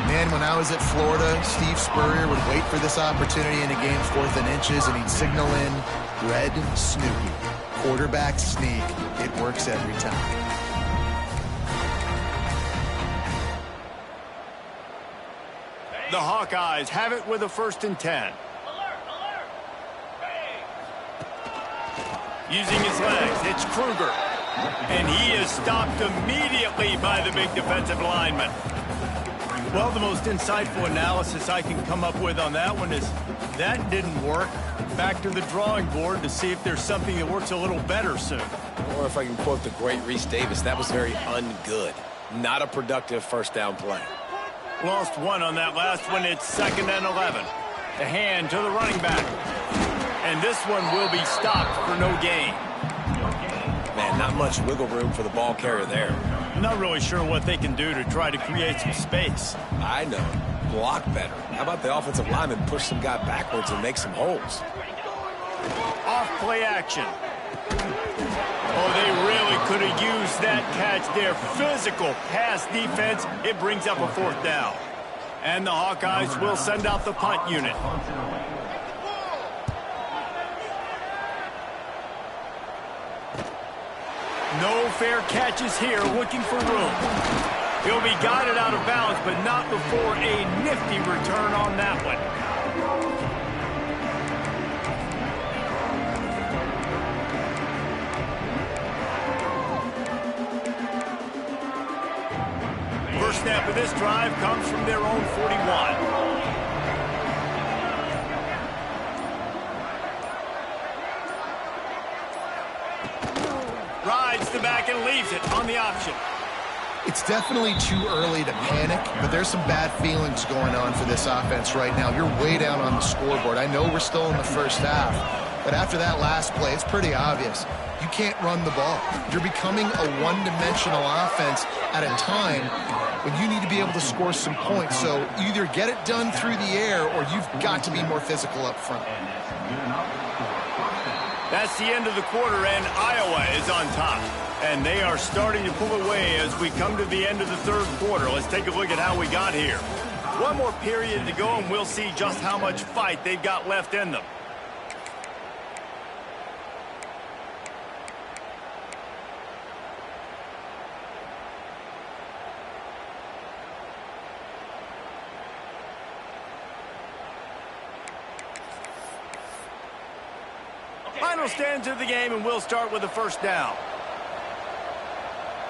Man, when I was at Florida, Steve Spurrier would wait for this opportunity in a game 4th and inches, and he'd signal in red Snoopy. Quarterback sneak. It works every time. The Hawkeyes have it with a 1st and 10. Alert! Alert! Hey! Using his legs, it's Kruger. And he is stopped immediately by the big defensive lineman. Well, the most insightful analysis I can come up with on that one is that didn't work. Back to the drawing board to see if there's something that works a little better soon. Or if I can quote the great Reese Davis, that was very ungood. Not a productive first down play. Lost one on that last one. It's 2nd and 11. The hand to the running back. And this one will be stopped for no gain. Man, not much wiggle room for the ball carrier there. Not really sure what they can do to try to create some space. I know. Block better. How about the offensive lineman push some guy backwards and make some holes? Off play action. Oh, they really could have used that catch there. Physical pass defense. It brings up a 4th down. And the Hawkeyes will send out the punt unit. No fair catches here, looking for room. He'll be guided out of bounds, but not before a nifty return on that one. First snap of this drive comes from their own 41. Rides the back and leaves it on the option. It's definitely too early to panic, but there's some bad feelings going on for this offense right now. You're way down on the scoreboard. I know we're still in the first half, but after that last play, it's pretty obvious. You can't run the ball. You're becoming a one-dimensional offense at a time when you need to be able to score some points. So either get it done through the air or you've got to be more physical up front. That's the end of the quarter, and Iowa is on top. And they are starting to pull away as we come to the end of the 3rd quarter. Let's take a look at how we got here. One more period to go, and we'll see just how much fight they've got left in them. Final stanza of the game, and we'll start with the 1st down.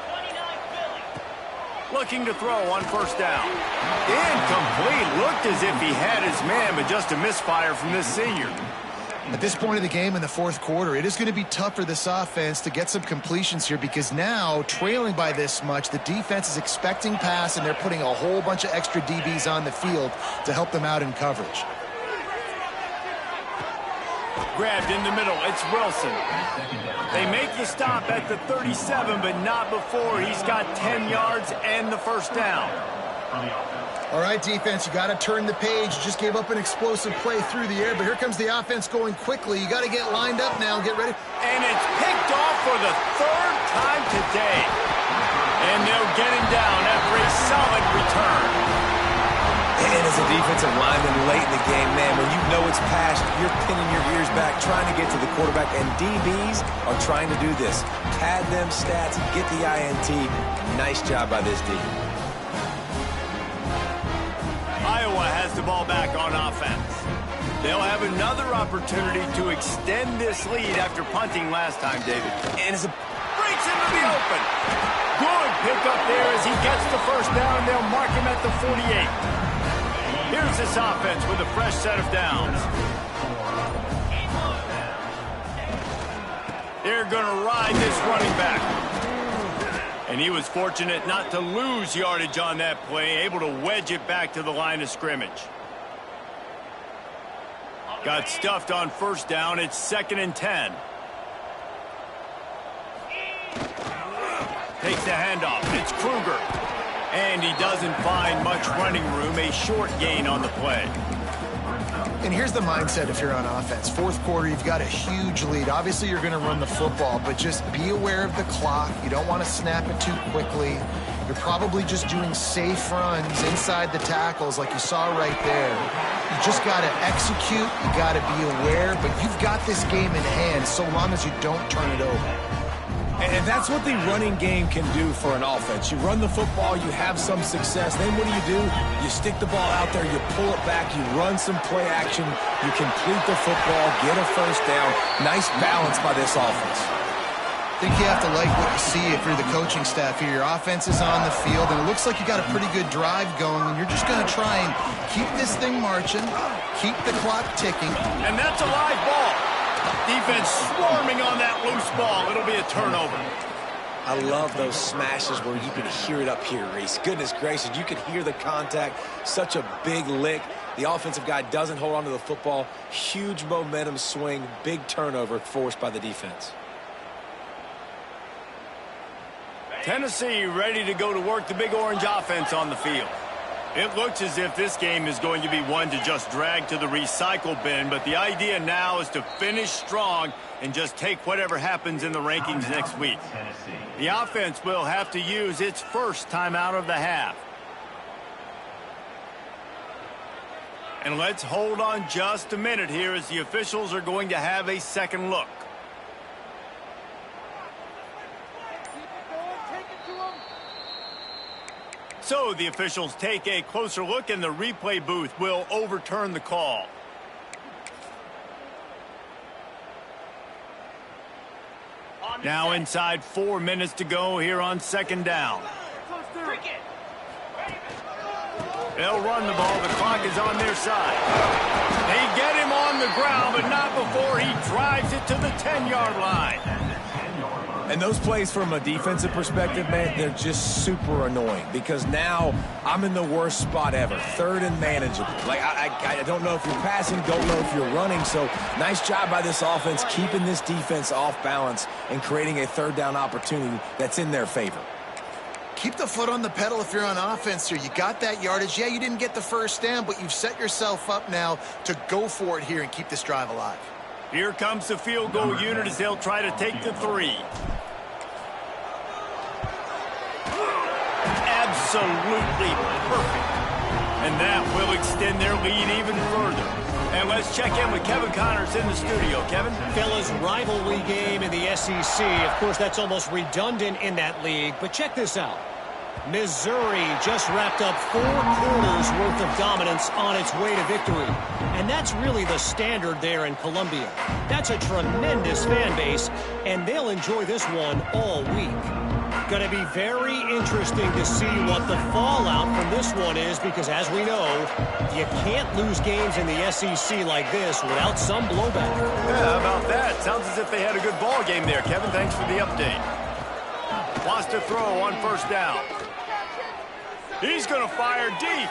29 Philly. Looking to throw on 1st down. Incomplete. Looked as if he had his man, but just a misfire from this senior. At this point of the game in the 4th quarter, it is going to be tough for this offense to get some completions here because now, trailing by this much, the defense is expecting pass, and they're putting a whole bunch of extra DBs on the field to help them out in coverage. Grabbed in the middle. It's Wilson. They make the stop at the 37, but not before he's got 10 yards and the 1st down. All right, defense, you got to turn the page. You just gave up an explosive play through the air, but here comes the offense going quickly. You got to get lined up now. Get ready. And it's picked off for the 3rd time today. And they'll get him down after a solid return. And as a defensive lineman late in the game, man, when you know it's passed, you're pinning your ears back, trying to get to the quarterback, and DBs are trying to do this. Pad them stats, get the INT. Nice job by this D. Iowa has the ball back on offense. They'll have another opportunity to extend this lead after punting last time, David. And as a breaks into the open. Good pickup there as he gets the first down. They'll mark him at the 48. Here's this offense with a fresh set of downs. They're going to ride this running back. And he was fortunate not to lose yardage on that play, able to wedge it back to the line of scrimmage. Got stuffed on first down. It's 2nd and 10. Takes the handoff. It's Kruger. And he doesn't find much running room. A short gain on the play. And here's the mindset if you're on offense. Fourth quarter, you've got a huge lead. Obviously, you're going to run the football, but just be aware of the clock. You don't want to snap it too quickly. You're probably just doing safe runs inside the tackles like you saw right there. You just got to execute. You got to be aware, but you've got this game in hand so long as you don't turn it over. And that's what the running game can do for an offense. You run the football, you have some success. Then what do? You stick the ball out there, you pull it back, you run some play action, you complete the football, get a first down. Nice balance by this offense. I think you have to like what you see if you're the coaching staff here. Your offense is on the field, and it looks like you got a pretty good drive going, and you're just going to try and keep this thing marching, keep the clock ticking. And that's a live ball. Defense swarming on that loose ball. It'll be a turnover. I love those smashes where you can hear it up here, Reese. Goodness gracious, you can hear the contact. Such a big lick. The offensive guy doesn't hold on to the football. Huge momentum swing. Big turnover forced by the defense. Tennessee ready to go to work the Big Orange offense on the field. It looks as if this game is going to be one to just drag to the recycle bin, but the idea now is to finish strong and just take whatever happens in the rankings next week. The offense will have to use its first timeout of the half. And let's hold on just a minute here as the officials are going to have a second look. So the officials take a closer look, and the replay booth will overturn the call. Now inside 4 minutes to go here on second down. They'll run the ball. The clock is on their side. They get him on the ground, but not before he drives it to the 10-yard line. And those plays from a defensive perspective, man, they're just super annoying because now I'm in the worst spot ever. Third and manageable. Like, I don't know if you're passing, don't know if you're running. So nice job by this offense keeping this defense off balance and creating a third down opportunity that's in their favor. Keep the foot on the pedal if you're on offense here. You got that yardage. Yeah, you didn't get the first down, but you've set yourself up now to go for it here and keep this drive alive. Here comes the field goal unit as they'll try to take the 3. Absolutely perfect. And that will extend their lead even further. And let's check in with Kevin Connors in the studio. Kevin? Fellas, rivalry game in the SEC. Of course, that's almost redundant in that league. But check this out. Missouri just wrapped up 4 quarters worth of dominance on its way to victory. And that's really the standard there in Columbia. That's a tremendous fan base, and they'll enjoy this one all week. Going to be very interesting to see what the fallout from this one is, because as we know, you can't lose games in the SEC like this without some blowback. Yeah, how about that? Sounds as if they had a good ball game there. Kevin, thanks for the update. Wants to throw on first down. He's going to fire deep.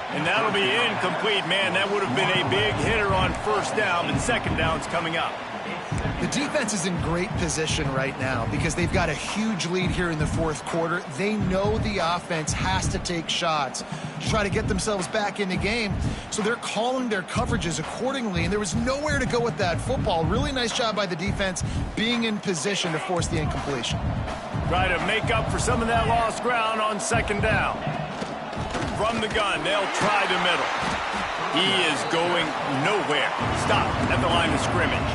And that'll be incomplete. Man, that would have been a big hitter on first down, but second down's coming up. The defense is in great position right now because they've got a huge lead here in the fourth quarter. They know the offense has to take shots to try to get themselves back in the game. So they're calling their coverages accordingly, and there was nowhere to go with that football. Really nice job by the defense being in position to force the incompletion. Try to make up for some of that lost ground on second down. From the gun, they'll try the middle. He is going nowhere. Stop at the line of scrimmage.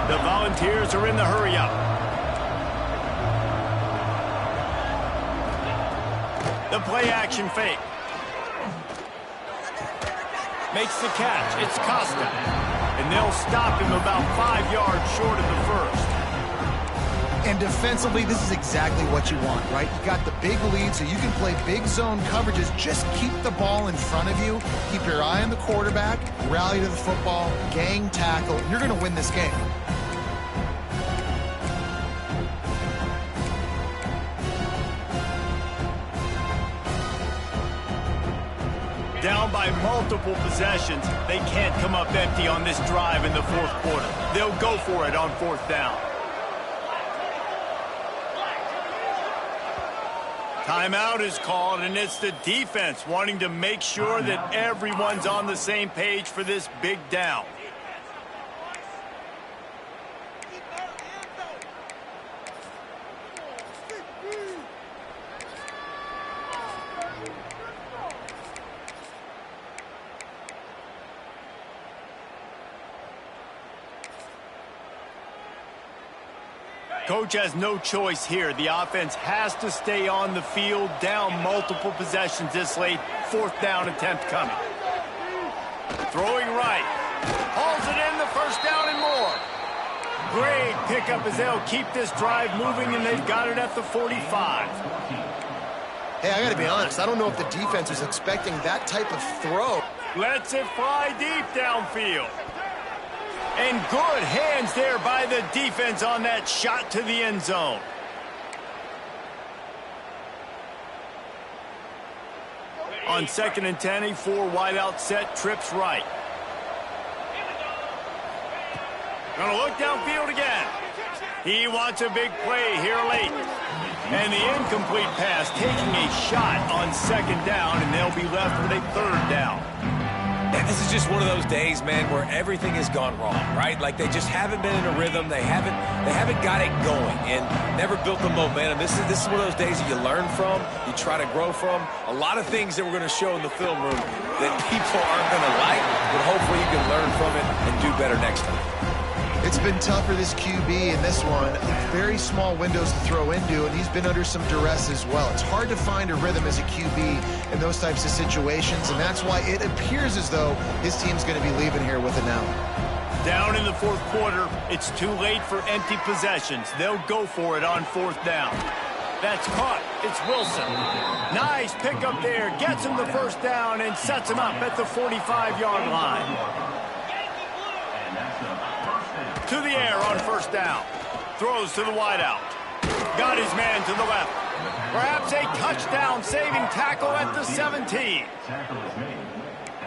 The Volunteers are in the hurry-up. The play-action fake. Makes the catch. It's Costa. And they'll stop him about 5 yards short of the first. And defensively, this is exactly what you want, right? You got the big lead, so you can play big zone coverages. Just keep the ball in front of you. Keep your eye on the quarterback. Rally to the football. Gang tackle. You're going to win this game. Down by multiple possessions, they can't come up empty on this drive in the fourth quarter. They'll go for it on fourth down. Timeout is called, and it's the defense wanting to make sure that everyone's on the same page for this big down. Coach has no choice here. The offense has to stay on the field, down multiple possessions this late. Fourth down attempt coming. Throwing right. Hauls it in, the first down and more. Great pickup as they'll keep this drive moving, and they've got it at the 45. Hey, I got to be honest. I don't know if the defense was expecting that type of throw. Lets it fly deep downfield. And good hands there by the defense on that shot to the end zone. On 2nd and 10, a 4 wide out set, trips right. Gonna look downfield again. He wants a big play here late. And the incomplete pass taking a shot on 2nd down, and they'll be left with a 3rd down. And this is just one of those days, man, where everything has gone wrong, right? Like they just haven't been in a rhythm. They haven't got it going and never built the momentum. This is one of those days that you learn from, you try to grow from. A lot of things that we're going to show in the film room that people aren't going to like, but hopefully you can learn from it and do better next time. It's been tough for this QB in this one. Very small windows to throw into, and he's been under some duress as well. It's hard to find a rhythm as a QB in those types of situations, and that's why it appears as though his team's going to be leaving here with an out. Down in the fourth quarter, it's too late for empty possessions. They'll go for it on 4th down. That's caught. It's Wilson. Nice pickup there. Gets him the first down and sets him up at the 45-yard line. To the air on 1st down. Throws to the wideout. Got his man to the left. Perhaps a touchdown-saving tackle at the 17.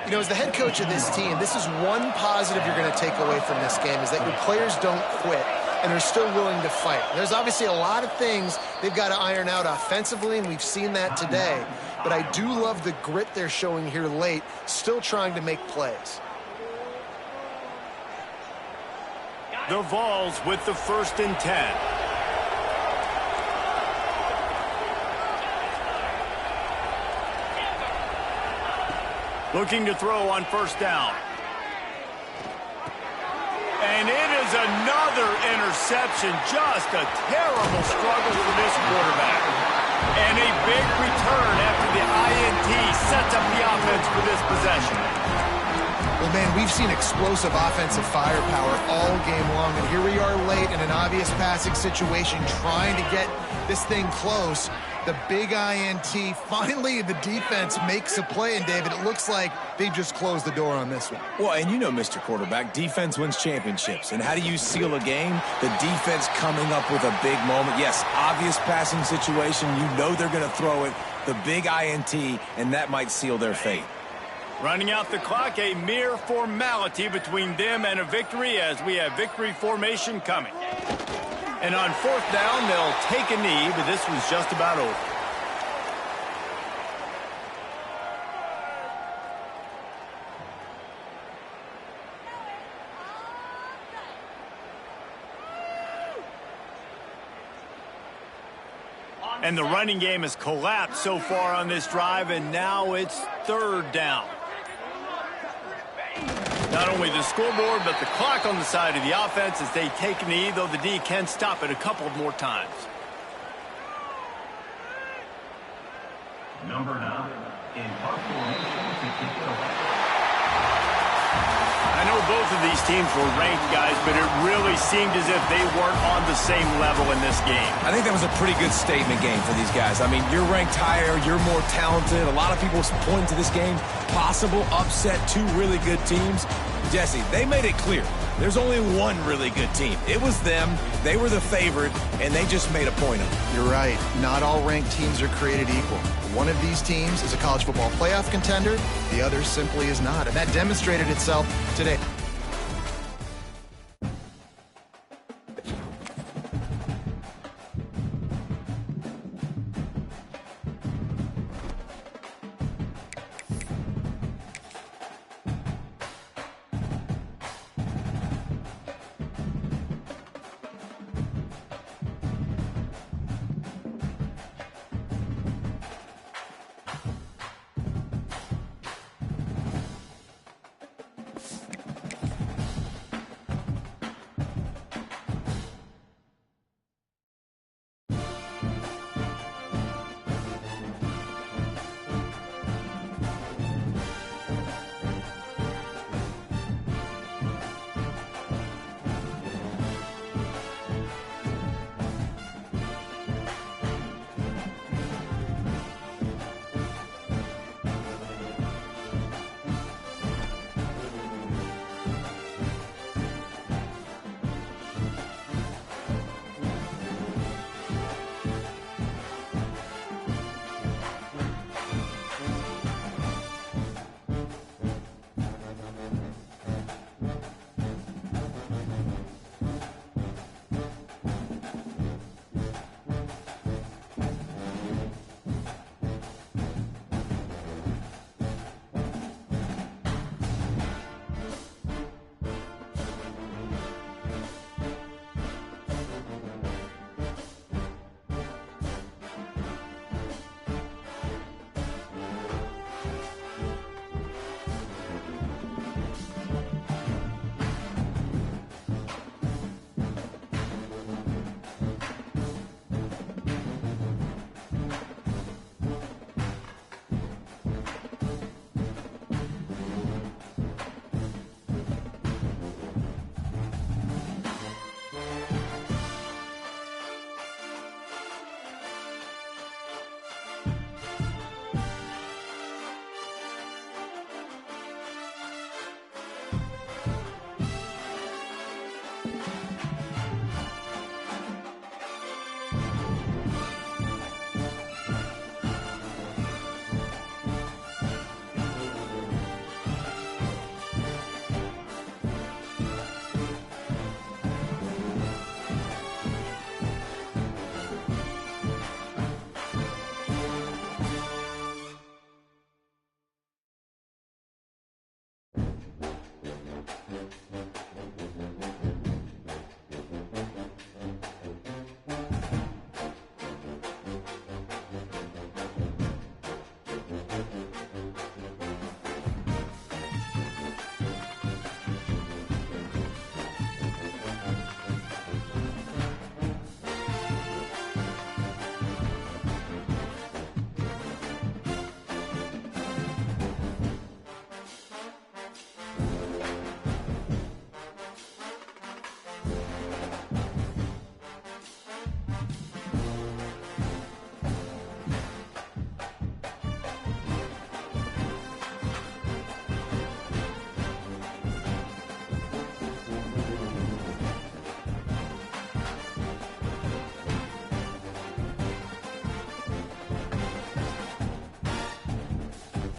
You know, as the head coach of this team, this is one positive you're going to take away from this game, is that your players don't quit and are still willing to fight. There's obviously a lot of things they've got to iron out offensively, and we've seen that today. But I do love the grit they're showing here late, still trying to make plays. The Vols with the 1st and 10. Looking to throw on 1st down. And it is another interception. Just a terrible struggle for this quarterback. And a big return after the INT sets up the offense for this possession. Well, man, we've seen explosive offensive firepower all game long, and here we are late in an obvious passing situation trying to get this thing close. The big INT, finally the defense makes a play, and David, it looks like they just closed the door on this one. Well, and you know, Mr. Quarterback, defense wins championships. And how do you seal a game? The defense coming up with a big moment. Yes, obvious passing situation. You know they're going to throw it. The big INT, and that might seal their fate. Running out the clock, a mere formality between them and a victory as we have victory formation coming. And on 4th down, they'll take a knee, but this was just about over. And the running game has collapsed so far on this drive, and now it's 3rd down. Not only the scoreboard, but the clock on the side of the offense as they take a knee, though the D can stop it a couple more times. Number 9 in punt formation to kick it away. I know both of these teams were ranked, guys, but it really seemed as if they weren't on the same level in this game. I think that was a pretty good statement game for these guys. I mean, you're ranked higher, you're more talented. A lot of people point to this game, possible upset, 2 really good teams. Jesse, they made it clear. There's only one really good team. It was them. They were the favorite, and they just made a point of it. You're right. Not all ranked teams are created equal. One of these teams is a college football playoff contender. The other simply is not. And that demonstrated itself today.